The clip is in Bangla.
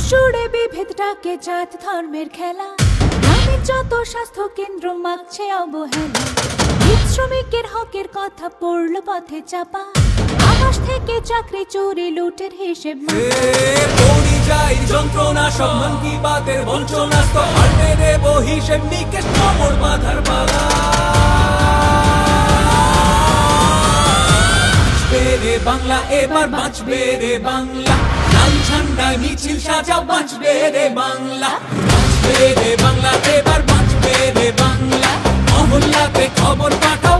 সুরে বিভেদটাকে জাত ধর্মের খেলা, গ্রামের যত স্বাস্থ্য কেন্দ্র মাগছে অবহেলা। শ্রমিকের হকের কথা পড়ল পথে চাপা, আকাশ থেকে চাকরি চুরি লুটের হিসেব পরিযায়ী যন্ত্রণা সব মন কি বাতের বঞ্চনা, পাল্টে দেব হিসেব নিকেশ কবর বাঁধার পালা। রে বাংলা এবার বাঁচবে রে বাংলা, লাল ঝান্ডায় মিছিল সাজা বাঁচবে রে বাংলা। বাঁচবে রে বাংলা এবার বাঁচবে রে বাংলা, মহল্লাতে খবর পাঠাও